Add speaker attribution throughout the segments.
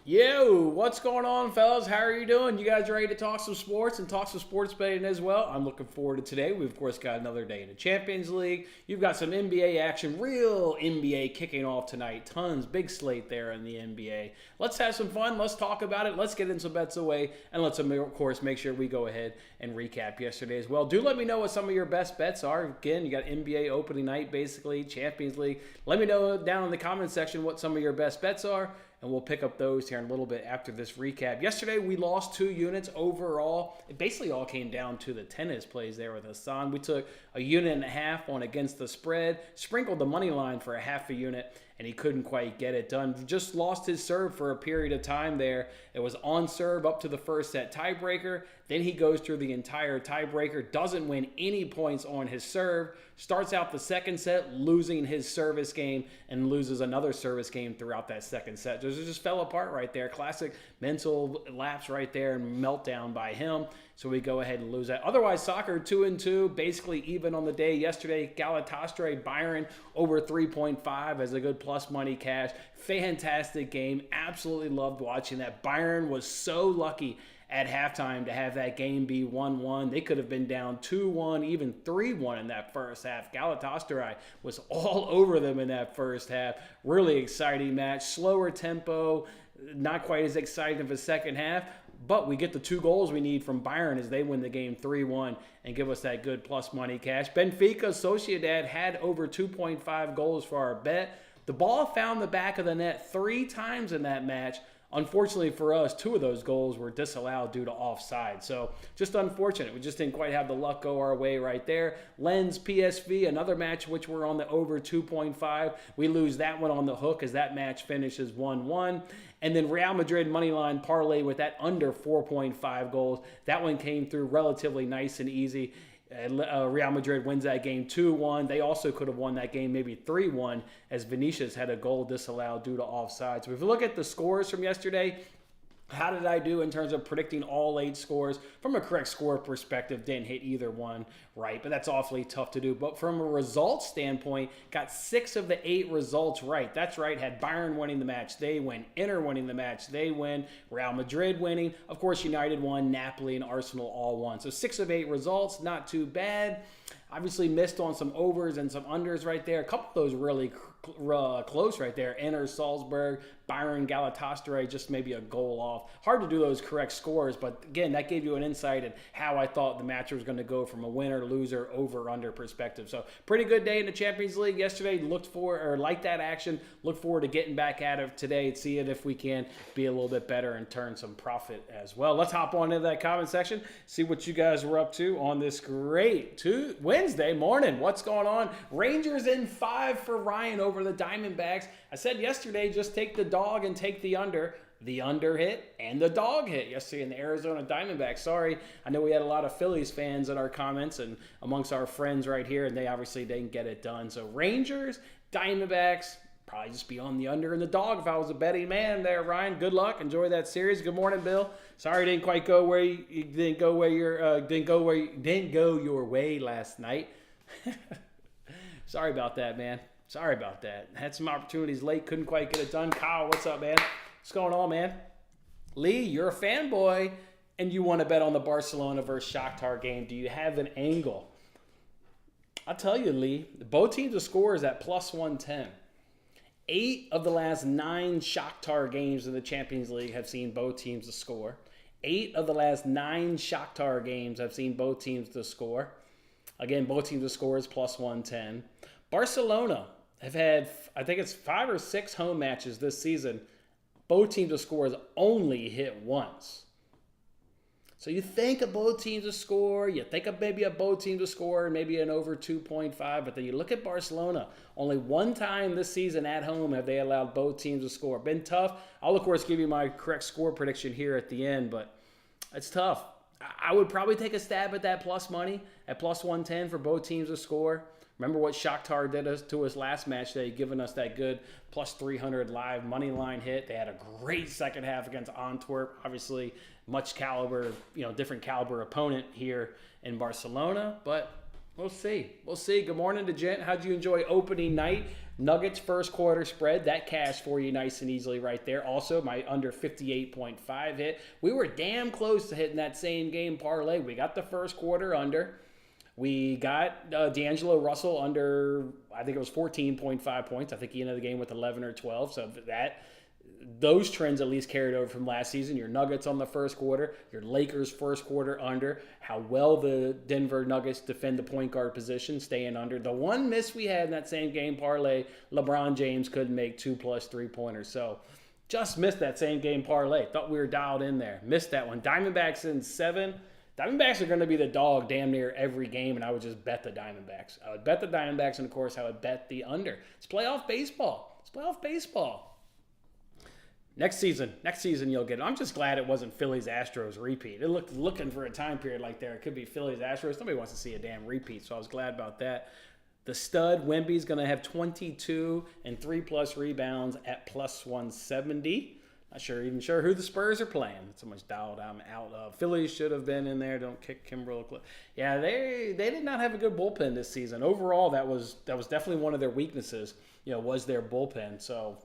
Speaker 1: Yo, what's going on, fellas? How are you doing? You guys ready to talk some sports and talk some sports betting as well? I'm looking forward to today. We've, of course, got another day in the Champions League. You've got some NBA action, real NBA kicking off tonight. Tons, big slate there in the NBA. Let's have some fun. Let's talk about it. Let's get in some bets away. And let's, of course, make sure we go ahead and recap yesterday as well. Do let me know what some of your best bets are. Again, you got NBA opening night, basically, Champions League. Let me know down in the comment section what some of your best bets are, and we'll pick up those here in a little bit after this recap. Yesterday, we lost 2 units overall. It basically all came down to the tennis plays there with Hassan. We took a unit and a half on against the spread, sprinkled the money line for a half a unit, and he couldn't quite get it done. Just lost his serve for a period of time there. It was on serve up to the first set tiebreaker. Then he goes through the entire tiebreaker, doesn't win any points on his serve, starts out the second set losing his service game, and loses another service game throughout that second set. It just fell apart right there. Classic mental lapse right there and meltdown by him. So we go ahead and lose that. Otherwise, soccer 2-2, basically even on the day. Yesterday, Galatasaray Bayern over 3.5 as a good plus money cash. Fantastic game. Absolutely loved watching that. Bayern was so lucky at halftime to have that game be 1-1. They could have been down 2-1, even 3-1 in that first half. Galatasaray was all over them in that first half. Really exciting match. Slower tempo, not quite as exciting of a second half, but we get the 2 goals we need from Bayern as they win the game 3-1 and give us that good plus money cash. Benfica Sociedad had over 2.5 goals for our bet. The ball found the back of the net 3 times in that match. Unfortunately for us, 2 of those goals were disallowed due to offside. So just unfortunate. We just didn't quite have the luck go our way right there. Lens PSV, another match which we're on the over 2.5. We lose that one on the hook as that match finishes 1-1. And then Real Madrid moneyline parlay with that under 4.5 goals. That one came through relatively nice and easy. Real Madrid wins that game 2-1. They also could have won that game maybe 3-1 as Vinicius had a goal disallowed due to offside. So if you look at the scores from yesterday, how did I do in terms of predicting all 8 scores? From a correct score perspective, didn't hit either one right, but that's awfully tough to do. But from a results standpoint, got 6 of the 8 results right. That's right, had Bayern winning the match, they win. Inter winning the match, they win. Real Madrid winning. Of course, United won, Napoli and Arsenal all won. So 6 of 8 results, not too bad. Obviously missed on some overs and some unders right there. A couple of those really close right there. Inter, Salzburg, Bayern, Galatasaray, just maybe a goal off. Hard to do those correct scores, but again, that gave you an insight in how I thought the match was going to go from a winner, loser, over, under perspective. So pretty good day in the Champions League yesterday. Like that action. Look forward to getting back at it today and see if we can be a little bit better and turn some profit as well. Let's hop on into that comment section, see what you guys were up to on this great Wednesday morning. What's going on? Rangers in 5 for Ryan over the Diamondbacks. I said yesterday, just take the dog and take the under. The under hit and the dog hit yesterday in the Arizona Diamondbacks. Sorry, I know we had a lot of Phillies fans in our comments and amongst our friends right here, and they obviously didn't get it done. So Rangers, Diamondbacks, probably just be on the under and the dog if I was a betting man there, Ryan. Good luck. Enjoy that series. Good morning, Bill. Sorry, didn't quite go where you didn't go your way last night. Sorry about that, man. Sorry about that. Had some opportunities late, couldn't quite get it done. Kyle, what's up, man? What's going on, man? Lee, you're a fanboy, and you want to bet on the Barcelona versus Shakhtar game. Do you have an angle? I'll tell you, Lee, both teams to score is at plus 110. 8 of the last 9 Shakhtar games in the Champions League have seen both teams to score. 8 of the last 9 Shakhtar games have seen both teams to score. Again, both teams to score is plus 110. Barcelona have had, I think it's 5 or 6 home matches this season. Both teams to score has only hit once. So you think of both teams to score, you think of maybe a both teams to score, maybe an over 2.5, but then you look at Barcelona. Only one time this season at home have they allowed both teams to score. Been tough. I'll, of course, give you my correct score prediction here at the end, but it's tough. I would probably take a stab at that plus money, at plus 110 for both teams to score. Remember what Shakhtar did to us last match? They given us that good plus 300 live money line hit. They had a great second half against Antwerp. Obviously, much caliber, different caliber opponent here in Barcelona. But we'll see. We'll see. Good morning to Jen. How'd you enjoy opening night? Nuggets first quarter spread, that cashed for you nice and easily right there. Also, my under 58.5 hit. We were damn close to hitting that same game parlay. We got the first quarter under. We got D'Angelo Russell under, I think it was 14.5 points. I think he ended the game with 11 or 12. So those trends at least carried over from last season. Your Nuggets on the first quarter, your Lakers first quarter under, how well the Denver Nuggets defend the point guard position, staying under. The one miss we had in that same game parlay, LeBron James couldn't make 2+ 3-pointers. So just missed that same game parlay. Thought we were dialed in there. Missed that one. Diamondbacks in 7. Diamondbacks are going to be the dog damn near every game, and I would just bet the Diamondbacks. I would bet the Diamondbacks, and of course, I would bet the under. It's playoff baseball. It's playoff baseball. Next season you'll get it. I'm just glad it wasn't Phillies-Astros repeat. It looking for a time period like there. It could be Phillies-Astros. Nobody wants to see a damn repeat, so I was glad about that. The stud, Wemby's going to have 22 and 3+ rebounds at +170. Not even sure who the Spurs are playing. So much dialed I'm out of. Phillies should have been in there. Don't kick Kimbrel. Yeah, they did not have a good bullpen this season. Overall, that was definitely one of their weaknesses, was their bullpen. So,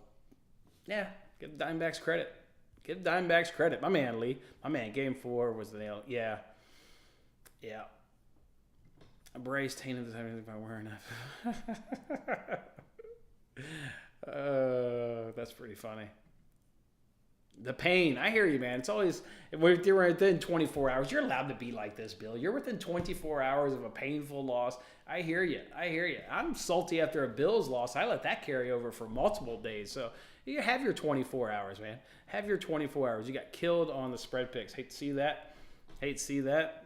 Speaker 1: yeah. Give the Diamondbacks credit. Give the Diamondbacks credit. My man, Lee. My man, game 4 was the nail. Yeah. A brace tainted the time if I'm wearing that. That's pretty funny. The pain. I hear you, man. It's always, if you're within 24 hours, you're allowed to be like this, Bill. You're within 24 hours of a painful loss. I hear you. I'm salty after a Bills loss. I let that carry over for multiple days. So you have your 24 hours, man. Have your 24 hours. You got killed on the spread picks. Hate to see that.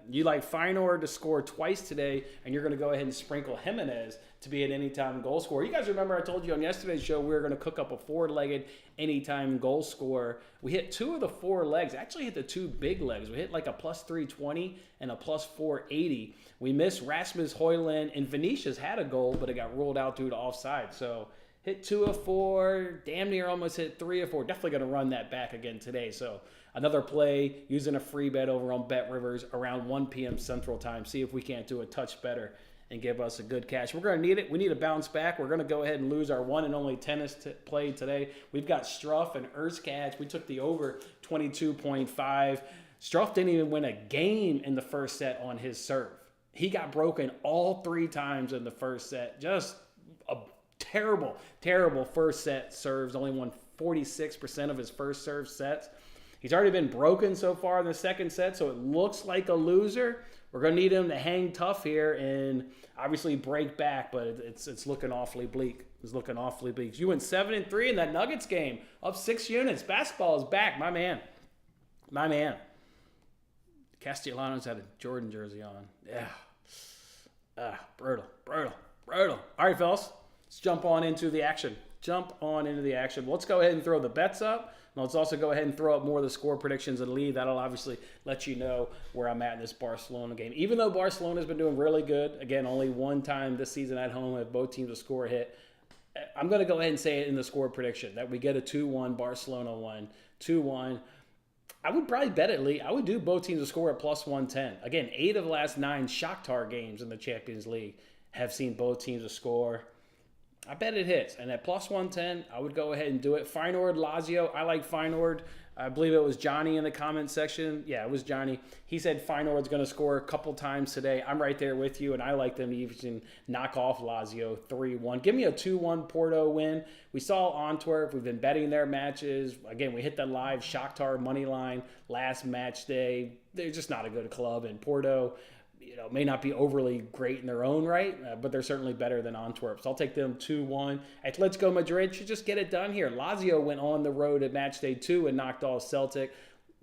Speaker 1: You like Feyenoord to score twice today, and you're going to go ahead and sprinkle Jimenez to be an anytime goal scorer. You guys remember I told you on yesterday's show we were going to cook up a 4-legged anytime goal scorer. We hit 2 of the 4 legs. Actually hit the 2 big legs. We hit like a +320 and a +480. We missed Rasmus Højlund, and Vinicius had a goal, but it got ruled out due to offside. So hit 2 of 4, damn near almost hit 3 of 4. Definitely going to run that back again today. So another play using a free bet over on Bet Rivers around 1 p.m. Central Time. See if we can't do a touch better and give us a good cash. We're going to need it. We need to bounce back. We're going to go ahead and lose our one and only tennis play today. We've got Struff and Erskatch. We took the over 22.5. Struff didn't even win a game in the first set on his serve. He got broken all 3 times in the first set. Just a terrible first set serves. Only won 46% of his first serve sets. He's already been broken so far in the second set, so it looks like a loser. We're going to need him to hang tough here and obviously break back, but it's looking awfully bleak. It's looking awfully bleak. You went 7-3 in that Nuggets game, up 6 units. Basketball is back, my man. Castellanos had a Jordan jersey on. Yeah. Brutal. All right, fellas. Let's jump on into the action. Let's go ahead and throw the bets up. And let's also go ahead and throw up more of the score predictions and lead. That'll obviously let you know where I'm at in this Barcelona game. Even though Barcelona's been doing really good, again, only one time this season at home have both teams to score a hit. I'm going to go ahead and say it in the score prediction that we get a 2-1, Barcelona 1, 2-1. I would probably bet it, Lee. I would do both teams to score at +110. Again, 8 of the last 9 Shakhtar games in the Champions League have seen both teams to score. I bet it hits. And at +110, I would go ahead and do it. Feyenoord, Lazio. I like Feyenoord. I believe it was Johnny in the comment section. Yeah, it was Johnny. He said Feyenoord's going to score a couple times today. I'm right there with you, and I like them to even knock off Lazio 3-1. Give me a 2-1 Porto win. We saw Antwerp. We've been betting their matches. Again, we hit the live Shakhtar money line last match day. They're just not a good club, and Porto may not be overly great in their own right, but they're certainly better than Antwerp. So I'll take them 2-1. Atletico Madrid should just get it done here. Lazio went on the road at match day 2 and knocked off Celtic.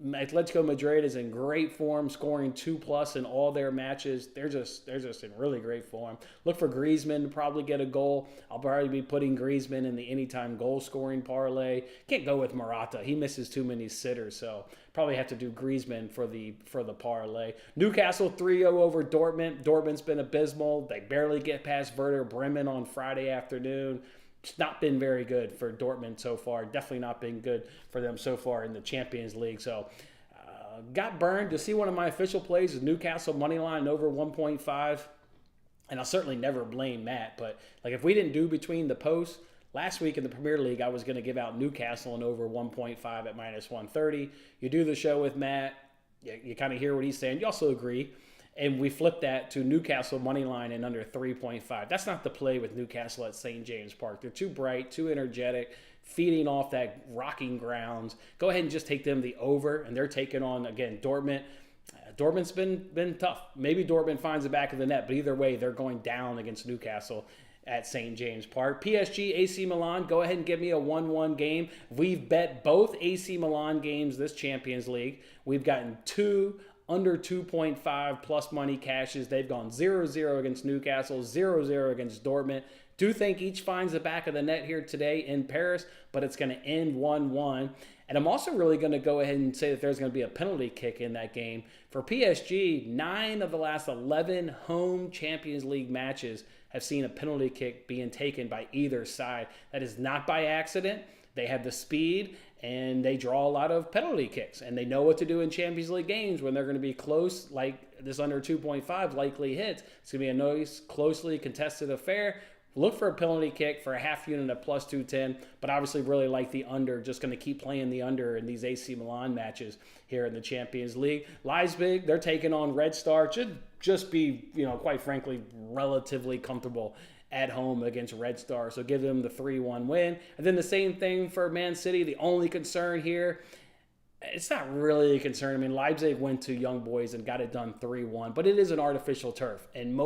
Speaker 1: Atletico Madrid is in great form, scoring 2+ in all their matches. They're just in really great form. Look for Griezmann to probably get a goal. I'll probably be putting Griezmann in the anytime goal scoring parlay. Can't go with Morata. He misses too many sitters, so probably have to do Griezmann for the parlay. Newcastle 3-0 over Dortmund. Dortmund's been abysmal. They barely get past Werder Bremen on Friday afternoon. It's not been very good for Dortmund so far. Definitely not been good for them so far in the Champions League. So got burned. To see one of my official plays is Newcastle money line over 1.5. And I'll certainly never blame Matt. But like if we didn't do between the posts, Last week in the Premier League, I was going to give out Newcastle and over 1.5 at minus 130. You do the show with Matt. You kind of hear what he's saying. You also agree. And we flipped that to Newcastle money line and under 3.5. That's not the play with Newcastle at St. James Park. They're too bright, too energetic, feeding off that rocking grounds. Go ahead and just take them the over, and they're taking on, again, Dortmund. Dortmund's been tough. Maybe Dortmund finds the back of the net, but either way, they're going down against Newcastle at St. James Park. PSG, AC Milan, go ahead and give me a 1-1 game. We've bet both AC Milan games this Champions League. We've gotten two under 2.5 plus money cashes. They've gone 0-0 against Newcastle, 0-0 against Dortmund. Do think each finds the back of the net here today in Paris, but it's going to end 1-1. And I'm also really going to go ahead and say that there's going to be a penalty kick in that game. For PSG, 9 of the last 11 home Champions League matches have seen a penalty kick being taken by either side. That is not by accident. They have the speed, and they draw a lot of penalty kicks. And they know what to do in Champions League games when they're going to be close, like this under 2.5 likely hits. It's going to be a nice, closely contested affair. Look for a penalty kick for a half unit at plus 210, but obviously really like the under. Just going to keep playing the under in these AC Milan matches here in the Champions League. Leipzig, they're taking on Red Star. Should just be, quite frankly, relatively comfortable at home against Red Star. So give them the 3-1 win. And then the same thing for Man City. The only concern here, it's not really a concern. I mean, Leipzig went to Young Boys and got it done 3-1, but it is an artificial turf. And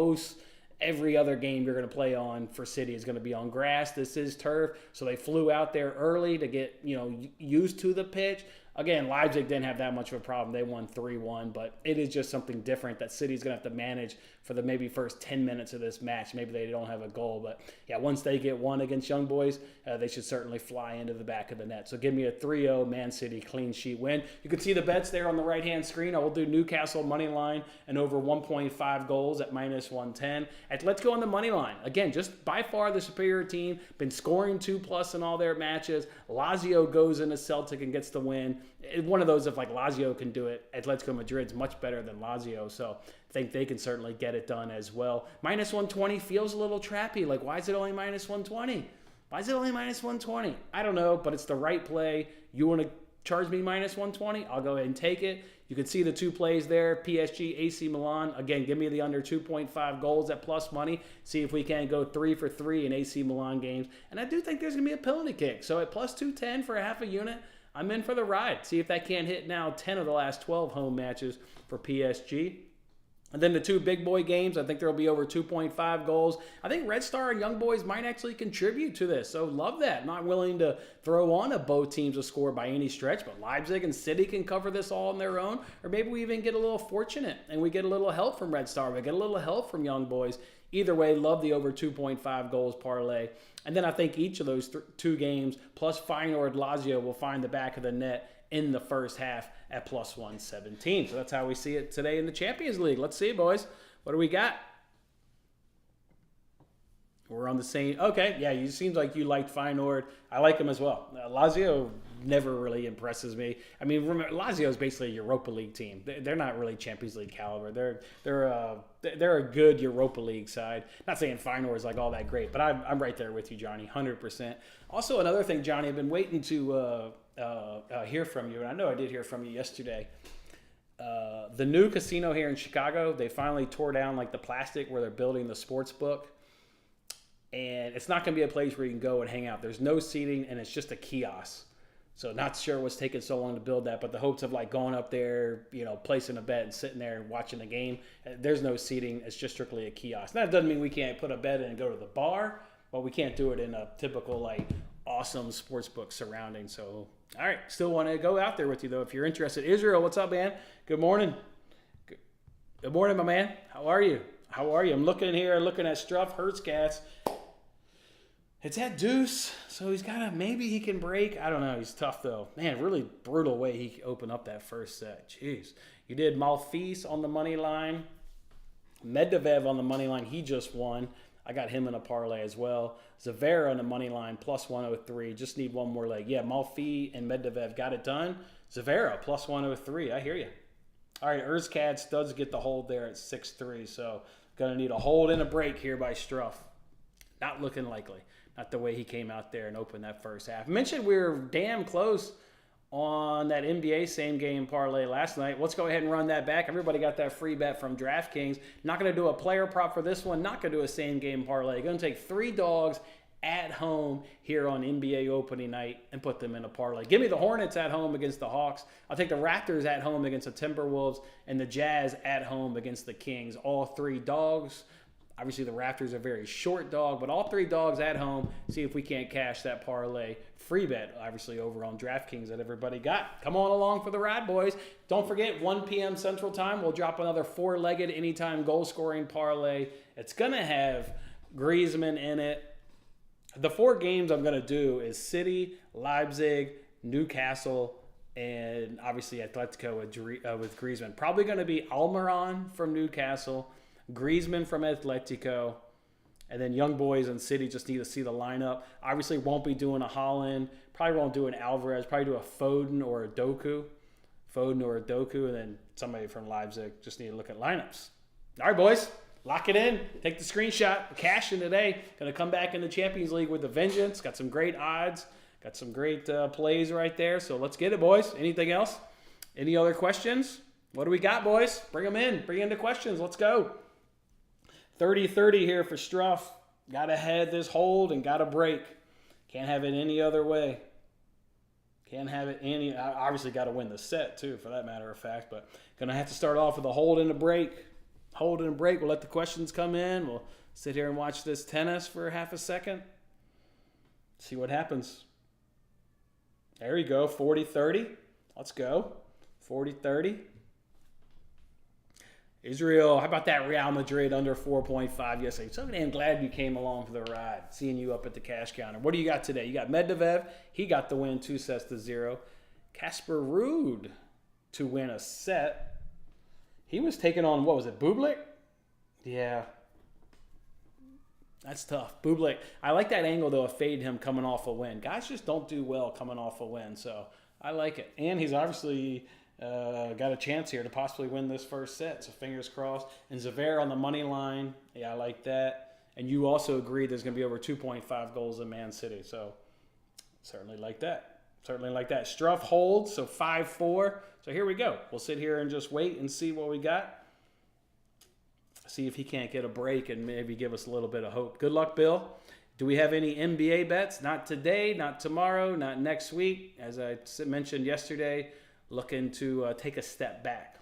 Speaker 1: every other game you're going to play on for City is going to be on grass. This is turf, so they flew out there early to get used to the pitch. Again, Leipzig didn't have that much of a problem. They won 3-1, but it is just something different that City's going to have to manage for the maybe first 10 minutes of this match. Maybe they don't have a goal, but yeah, once they get one against Young Boys, they should certainly fly into the back of the net. So give me a 3-0 Man City clean sheet win. You can see the bets there on the right-hand screen. I will do Newcastle money line and over 1.5 goals at minus 110. Let's go on the money line. Again, just by far the superior team, been scoring 2+ in all their matches. Lazio goes into Celtic and gets the win. One of those, if like Lazio can do it, Atletico Madrid's much better than Lazio, so I think they can certainly get it done as well. Minus 120 feels a little trappy. Like, why is it only minus 120? Why is it only minus 120? I don't know, but it's the right play. You want to charge me minus 120? I'll go ahead and take it. You can see the two plays there, PSG, AC Milan. Again, give me the under 2.5 goals at plus money. See if we can go 3 for 3 in AC Milan games. And I do think there's going to be a penalty kick. So at plus 210 for a half a unit, I'm in for the ride. See if that can't hit now 10 of the last 12 home matches for PSG. And then the two big boy games, I think there will be over 2.5 goals. I think Red Star and Young Boys might actually contribute to this. So love that. Not willing to throw on a both teams to score by any stretch, but Leipzig and City can cover this all on their own. Or maybe we even get a little fortunate and we get a little help from Red Star. We get a little help from Young Boys. Either way, love the over 2.5 goals parlay. And then I think each of those two games, plus Feyenoord Lazio, will find the back of the net in the first half at plus 117. So that's how we see it today in the Champions League. Let's see, boys. What do we got? We're on the same. Okay, yeah, it seems like you liked Feyenoord. I like them as well. Lazio never really impresses me. I mean, remember, Lazio is basically a Europa League team. They're not really Champions League caliber. They're a good Europa League side. Not saying Feyenoord is like all that great, but I'm right there with you, Johnny, 100%. Also, another thing, Johnny, I've been waiting to hear from you, and I know I did hear from you yesterday. The new casino here in Chicago, they finally tore down like the plastic where they're building the sports book. And it's not going to be a place where you can go and hang out. There's no seating, and it's just a kiosk. So not sure what's taking so long to build that, but the hopes of like going up there, placing a bet and sitting there and watching the game. There's no seating. It's just strictly a kiosk. That doesn't mean we can't put a bet in and go to the bar, but we can't do it in a typical like awesome sportsbook surrounding. So, all right, still want to go out there with you though if you're interested. Israel, what's up, man? Good morning. Good morning, my man. How are you? I'm looking here, looking at Struff, Hertzcats. It's at deuce, so maybe he can break. I don't know. He's tough, though. Man, really brutal way he opened up that first set. Jeez. You did Malfis on the money line. Medvedev on the money line. He just won. I got him in a parlay as well. Zavera on the money line, plus 103. Just need one more leg. Yeah, Malfi and Medvedev got it done. Zavera, plus 103. I hear you. All right, Erzcad does get the hold there at 6-3, so going to need a hold and a break here by Struff. Not looking likely. not the way he came out there and opened that first half. I mentioned we were damn close on that NBA same game parlay last night. Let's go ahead and run that back. Everybody got that free bet from DraftKings. Not going to do a player prop for this one. Not going to do a same game parlay. Going to take 3 dogs at home here on NBA opening night and put them in a parlay. Give me the Hornets at home against the Hawks. I'll take the Raptors at home against the Timberwolves and the Jazz at home against the Kings. All 3 dogs. Obviously, the Raptors are a very short dog, but all 3 dogs at home. See if we can't cash that parlay. Free bet, obviously, over on DraftKings that everybody got. Come on along for the ride, boys. Don't forget, 1 p.m. Central Time, we'll drop another 4-legged anytime goal-scoring parlay. It's going to have Griezmann in it. The 4 games I'm going to do is City, Leipzig, Newcastle, and obviously Atletico with Griezmann. Probably going to be Almiron from Newcastle, Griezmann from Atletico, and then Young Boys and City just need to see the lineup. Obviously won't be doing a Haaland. Probably won't do an Alvarez. Probably do a Foden or a Doku. And then somebody from Leipzig. Just need to look at lineups. All right, boys. Lock it in. Take the screenshot. Cash in today. Going to come back in the Champions League with a vengeance. Got some great odds. Got some great plays right there. So let's get it, boys. Anything else? Any other questions? What do we got, boys? Bring them in. Bring in the questions. Let's go. 30-30 here for Struff. Got to head this hold and got to break. Can't have it any other way. Can't have it any... I obviously got to win the set, too, for that matter of fact. But going to have to start off with a hold and a break. Hold and a break. We'll let the questions come in. We'll sit here and watch this tennis for half a second. See what happens. There you go. 40-30. Let's go. 40-30. Israel, how about that Real Madrid under 4.5 yesterday? So damn glad you came along for the ride, seeing you up at the cash counter. What do you got today? You got Medvedev. He got the win 2-0. Casper Ruud to win a set. He was taking on, what was it, Bublik? Yeah. That's tough. Bublik. I like that angle, though, of fade him coming off a win. Guys just don't do well coming off a win, so I like it. And he's obviously... got a chance here to possibly win this first set, so fingers crossed. And Zverev on the money line, yeah, I like that. And you also agreed there's going to be over 2.5 goals in Man City, so certainly like that. Certainly like that. Struff holds, so 5-4. So here we go. We'll sit here and just wait and see what we got. See if he can't get a break and maybe give us a little bit of hope. Good luck, Bill. Do we have any NBA bets? Not today, not tomorrow, not next week. As I mentioned yesterday, looking to take a step back.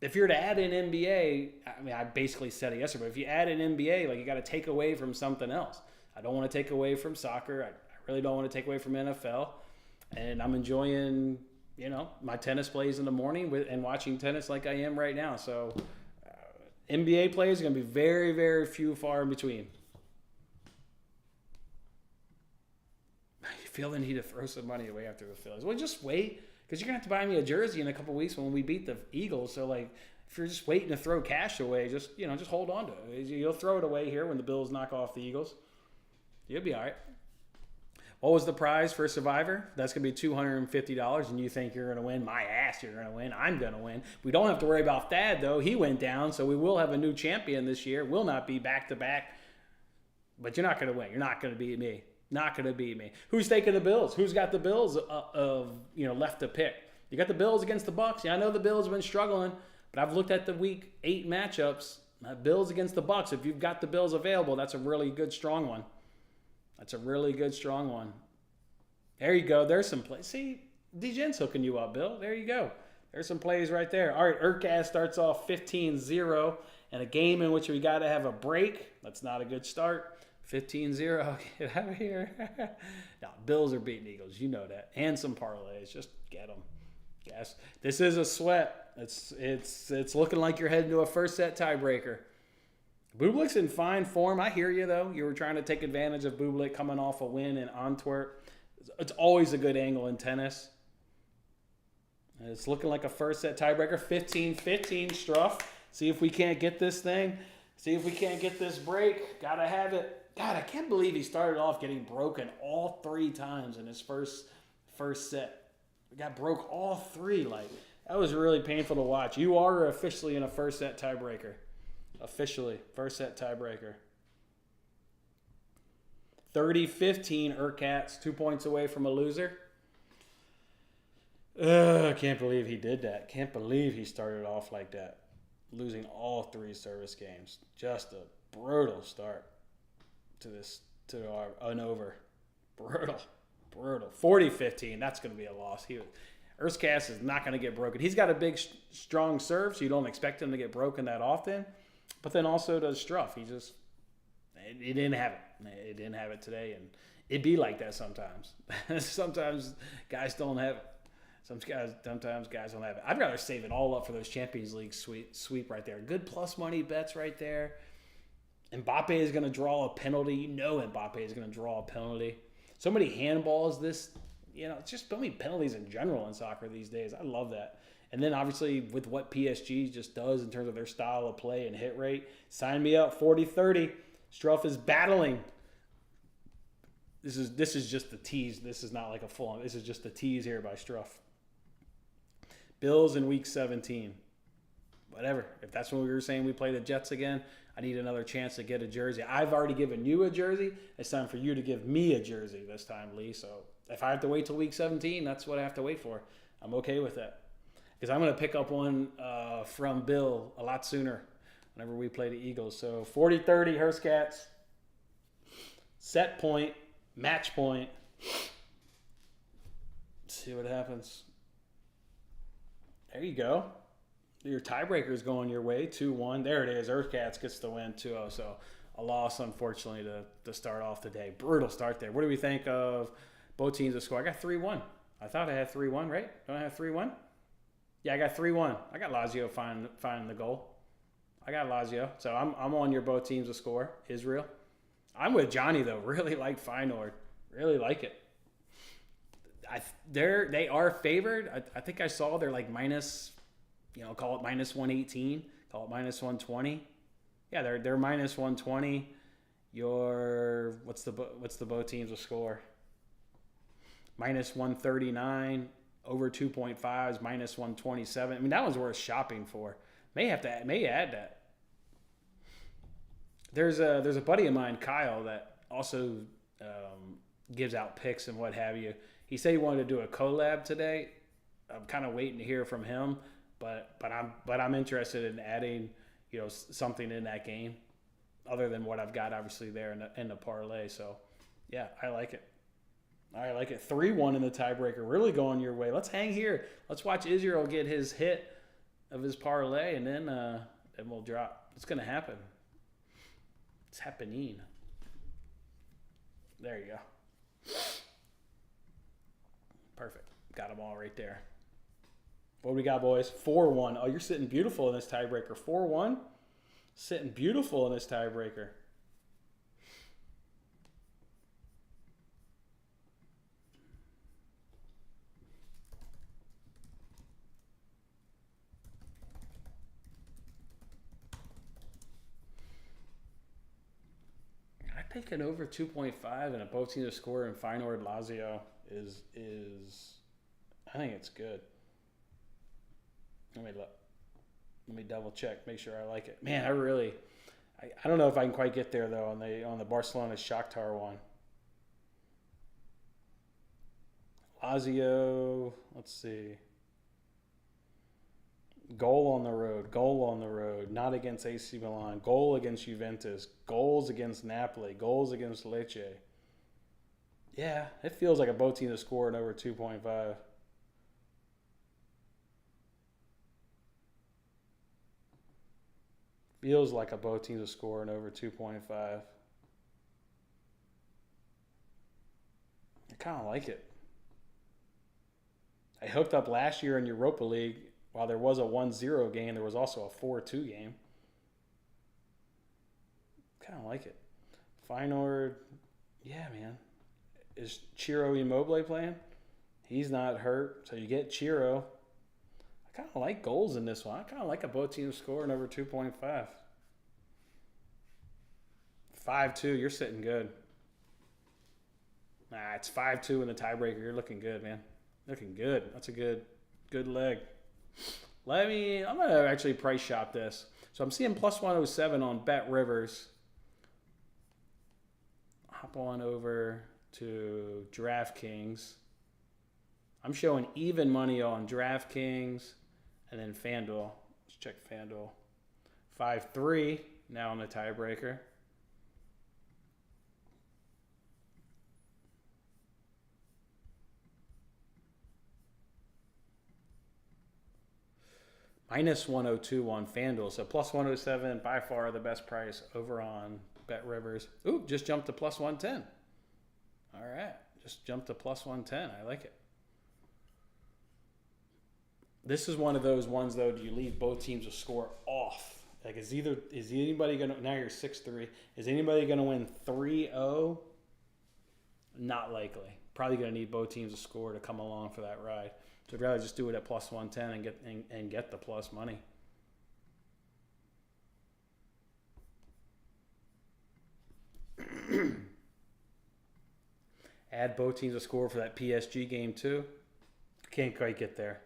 Speaker 1: If you're to add in NBA, I mean, I basically said it yesterday, but if you add in NBA, like you got to take away from something else. I don't want to take away from soccer. I really don't want to take away from NFL. And I'm enjoying, my tennis plays in the morning and watching tennis like I am right now. So NBA plays are going to be very, very few far in between. Feel the need to throw some money away after the Phillies. Well, just wait, because you're going to have to buy me a jersey in a couple weeks when we beat the Eagles. So, if you're just waiting to throw cash away, just hold on to it. You'll throw it away here when the Bills knock off the Eagles. You'll be all right. What was the prize for Survivor? That's going to be $250, and you think you're going to win? My ass, you're going to win. I'm going to win. We don't have to worry about Thad, though. He went down, so we will have a new champion this year. Will not be back-to-back. But you're not going to win. You're not going to beat me. Not going to beat me. Who's taking the Bills? Who's got the Bills left to pick? You got the Bills against the Bucks. Yeah, I know the Bills have been struggling, but I've looked at the Week 8 matchups. Bills against the Bucks. If you've got the Bills available, that's a really good, strong one. There you go. There's some plays. See, DJ's hooking you up, Bill. There you go. There's some plays right there. All right, Urkaz starts off 15-0 in a game in which we got to have a break. That's not a good start. 15-0. Get out of here. No, Bills are beating Eagles. You know that. And some parlays. Just get them. Yes. This is a sweat. It's looking like you're heading to a first set tiebreaker. Bublik's in fine form. I hear you, though. You were trying to take advantage of Bublik coming off a win in Antwerp. It's always a good angle in tennis. And it's looking like a first set tiebreaker. 15-15, Struff. See if we can't get this thing. See if we can't get this break. Gotta have it. God, I can't believe he started off getting broken all 3 times in his first set. He got broke all 3. That was really painful to watch. You are officially in a first set tiebreaker. Officially, first set tiebreaker. 30-15, Urquhart, 2 points away from a loser. I can't believe he did that. Can't believe he started off like that. Losing all 3 service games. Just a brutal start to an over. Brutal. 40-15, that's going to be a loss. Urquhart is not going to get broken. He's got a big, strong serve, so you don't expect him to get broken that often. But then also does Struff. He didn't have it. It didn't have it today, and it'd be like that sometimes. Sometimes guys don't have it. Sometimes guys don't have it. I'd rather save it all up for those Champions League sweep right there. Good plus money bets right there. Mbappe is going to draw a penalty. You know Mbappe is going to draw a penalty. So many handballs this, it's just so many penalties in general in soccer these days. I love that. And then obviously with what PSG just does in terms of their style of play and hit rate, sign me up, 40-30. Struff is battling. This is just the tease. This is not like a full-on. This is just a tease here by Struff. Bills in week 17. Whatever. If that's when we were saying we play the Jets again, I need another chance to get a jersey. I've already given you a jersey. It's time for you to give me a jersey this time, Lee. So if I have to wait till week 17, that's what I have to wait for. I'm okay with that. Because I'm going to pick up one from Bill a lot sooner whenever we play the Eagles. So 40-30, Hurstcats. Set point. Match point. Let's see what happens. There you go. Your tiebreaker is going your way, 2-1. There it is. Earthcats gets the win, 2-0. So a loss, unfortunately, to start off the day. Brutal start there. What do we think of both teams to score? I got 3-1. I thought I had 3-1, right? Don't I have 3-1? Yeah, I got 3-1. I got Lazio finding the goal. I got Lazio. So I'm on your both teams to score. Israel. I'm with Johnny, though. Really like Feyenoord. Really like it. They are favored. I think I saw they're like minus, call it minus 118, call it minus 120. Yeah, they're minus 120. What's the both teams will score? Minus 139, over 2.5 is minus 127. I mean, that one's worth shopping for. May add that. There's a buddy of mine, Kyle, that also gives out picks and what have you. He said he wanted to do a collab today. I'm kind of waiting to hear from him, but I'm interested in adding something in that game, other than what I've got obviously there in the parlay. So yeah, I like it. 3-1 in the tiebreaker, really going your way. Let's hang here. Let's watch Israel get his hit of his parlay, and then we'll drop. It's gonna happen. It's happening. There you go. Perfect. Got them all right there. What do we got, boys? 4-1. Oh, you're sitting beautiful in this tiebreaker. 4-1. Sitting beautiful in this tiebreaker. I think an over 2.5 and a both teams to score in Feyenoord Lazio is I think it's good. Let me look. Let me double check, make sure I like it. Man, I don't know if I can quite get there though on the Barcelona Shakhtar one. Lazio, let's see. Goal on the road, not against AC Milan, goal against Juventus, goals against Napoli, goals against Lecce. Yeah, it feels like a both team to score in over 2.5. Feels like a both teams to score in over 2.5. I kind of like it. I hooked up last year in Europa League. While there was a 1-0 game, there was also a 4-2 game. Kind of like it. Feyenoord, yeah, man. Is Ciro Immobile playing? He's not hurt, so you get Ciro. I kind of like goals in this one. I kind of like a both teams scoring over 2.5. 5-2, you're sitting good. Nah, it's 5-2 in the tiebreaker. You're looking good, man. Looking good. That's a good leg. I'm going to actually price shop this. So I'm seeing plus 107 on Bet Rivers. hop on over to DraftKings. I'm showing even money on DraftKings and then FanDuel. Let's check FanDuel. 5-3 now on the tiebreaker. Minus 102 on FanDuel. So plus 107, by far the best price over on Bet Rivers. Ooh, just jumped to plus 110. All right, just jumped to plus 110. I like it. This is one of those ones, though, do you leave both teams a score off? Like, is anybody going to, now you're 6-3, is anybody going to win 3-0? Not likely. Probably going to need both teams a score to come along for that ride. So I'd rather just do it at plus 110 and get the plus money. Add both teams a score for that PSG game too. Can't quite get there.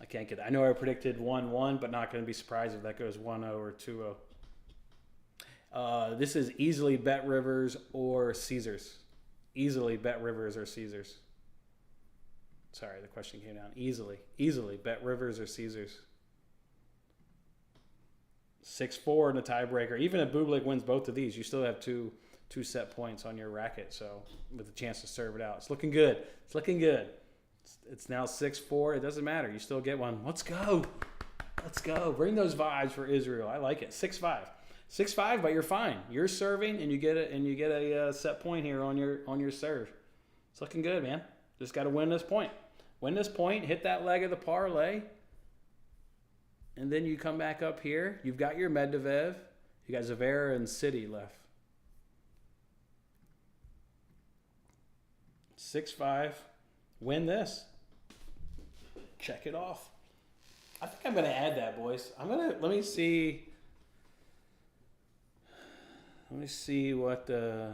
Speaker 1: I can't get that. I know I predicted 1-1, but not going to be surprised if that goes 1-0 or 2-0. This is easily Bet Rivers or Caesars. Easily Bet Rivers or Caesars. Sorry, the question came down. Easily Bet Rivers or Caesars. 6-4 in the tiebreaker. Even if Bublik wins both of these, you still have two set points on your racket. So with a chance to serve it out, it's looking good. It's looking good. It's now 6-4. It doesn't matter. You still get one. Let's go. Let's go. Bring those vibes for Israel. I like it. 6-5. 6-5, but you're fine. You're serving, and you get a set point here on your serve. It's looking good, man. Just got to win this point. Win this point. Hit that leg of the parlay, and then you come back up here. You've got your Medvedev. You got Zverev and City left. 6-5. Win this. Check it off. I think I'm going to add that, boys. Let me see what the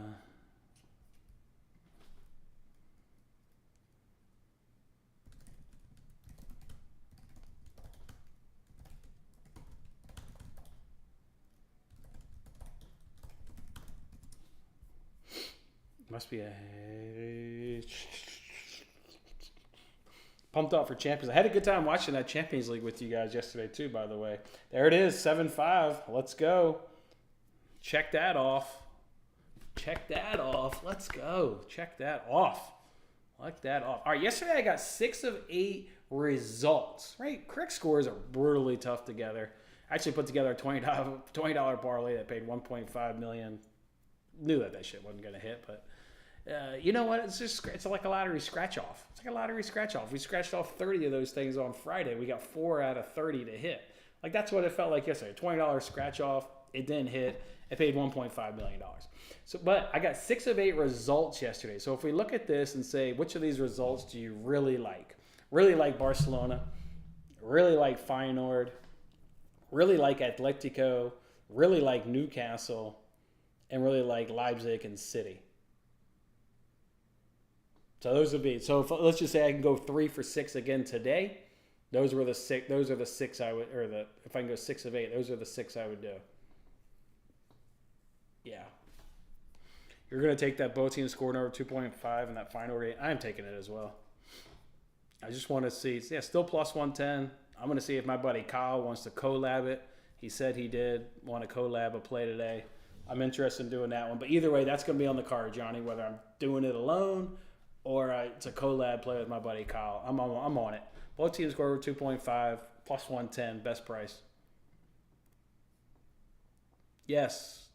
Speaker 1: must be a pumped up for Champions. I had a good time watching that Champions League with you guys yesterday too, by the way. There it is, 7-5. Let's go. Check that off. Check that off. Let's go. Check that off. Like that off. All right, yesterday I got 6 of 8 results. Right? Correct scores are brutally tough together. I actually put together a $20 parlay that paid $1.5 million. Knew that shit wasn't going to hit, but you know what? It's like a lottery scratch off. It's like a lottery scratch off. We scratched off 30 of those things on Friday. We got 4 out of 30 to hit. Like that's what it felt like yesterday. $20 scratch off. It didn't hit. It paid $1.5 million. So, but I got 6 of 8 results yesterday. So if we look at this and say, which of these results do you really like? Really like Barcelona. Really like Feyenoord. Really like Atletico. Really like Newcastle. And really like Leipzig and City. So those would be. So let's just say I can go 3 for 6 again today. Those are the 6 I would, if I can go 6 of 8, those are the 6 I would do. Yeah. You're going to take that both teams scoring over 2.5 and that final rate. I'm taking it as well. I just want to see. Yeah, still plus 110. I'm going to see if my buddy Kyle wants to collab it. He said he did want to collab a play today. I'm interested in doing that one. But either way, that's going to be on the card, Johnny, whether I'm doing it alone or it's a collab play with my buddy Kyle. I'm on it. Both teams score over 2.5, plus 110, best price. Yes,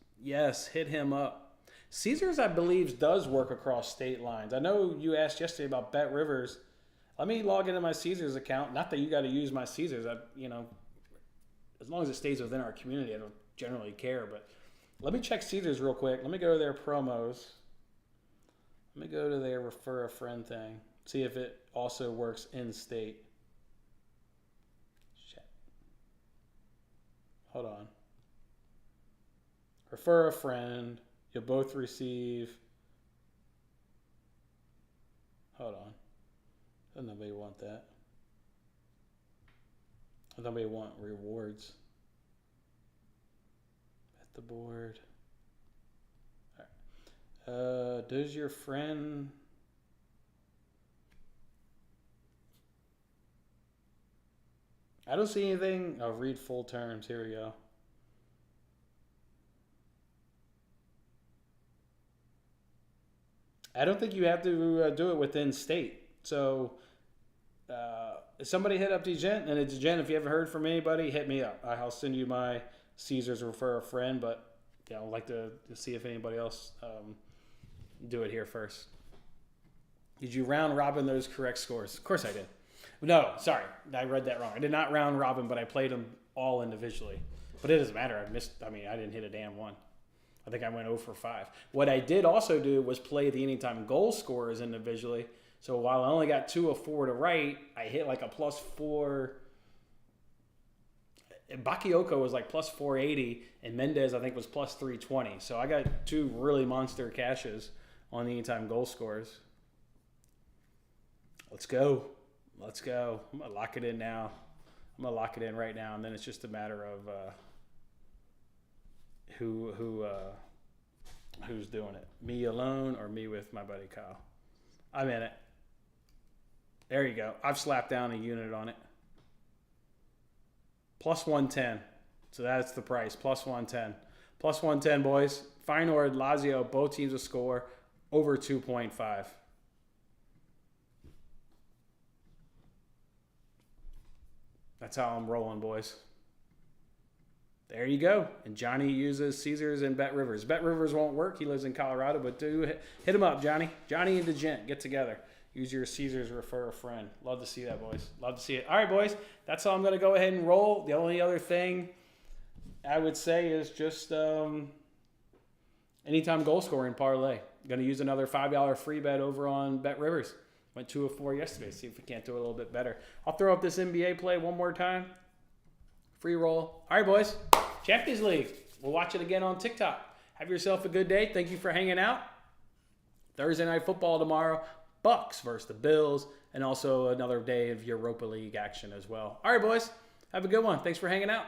Speaker 1: hit him up. Caesars, I believe, does work across state lines. I know you asked yesterday about Bet Rivers. Let me log into my Caesars account. Not that you got to use my Caesars. As long as it stays within our community, I don't generally care. But let me check Caesars real quick. Let me go to their promos. Let me go to their refer a friend thing. See if it also works in state. Shit. Hold on. Refer a friend. You'll both receive. Hold on. Doesn't nobody want that? Doesn't nobody want rewards? At the board. All right. Does your friend... I don't see anything. I'll read full terms. Here we go. I don't think you have to do it within state. So, somebody hit up DGen, and it's Jen. If you haven't heard from anybody, hit me up. I'll send you my Caesars refer a friend. But yeah, I'd like to see if anybody else do it here first. Did you round robin those correct scores? Of course I did. No, sorry, I read that wrong. I did not round robin, but I played them all individually. But it doesn't matter. I didn't hit a damn one. I think I went 0 for 5. What I did also do was play the anytime goal scorers individually. So while I only got 2 of 4 to right, I hit like a +4. Bakayoko was like +480, and Mendez I think was +320. So I got 2 really monster cashes on the anytime goal scorers. Let's go. Let's go. I'm going to lock it in now. I'm going to lock it in right now, and then it's just a matter of who's doing it. Me alone or me with my buddy Kyle. I'm in it. There you go. I've slapped down a unit on it. +110. So that's the price. +110. +110, boys. Feyenoord, Lazio, both teams will score over 2.5. That's how I'm rolling, boys. There you go. And Johnny uses Caesars and Bet Rivers. Bet Rivers won't work. He lives in Colorado, but do hit him up, Johnny. Johnny and DeGent, get together. Use your Caesars, refer a friend. Love to see that, boys. Love to see it. All right, boys. That's all I'm going to go ahead and roll. The only other thing I would say is just anytime goal scoring parlay. Going to use another $5 free bet over on Bet Rivers. Went 2 of 4 yesterday. See if we can't do it a little bit better. I'll throw up this NBA play one more time. Free roll. All right, boys. Champions League. We'll watch it again on TikTok. Have yourself a good day. Thank you for hanging out. Thursday night football tomorrow. Bucks versus the Bills. And also another day of Europa League action as well. All right, boys. Have a good one. Thanks for hanging out.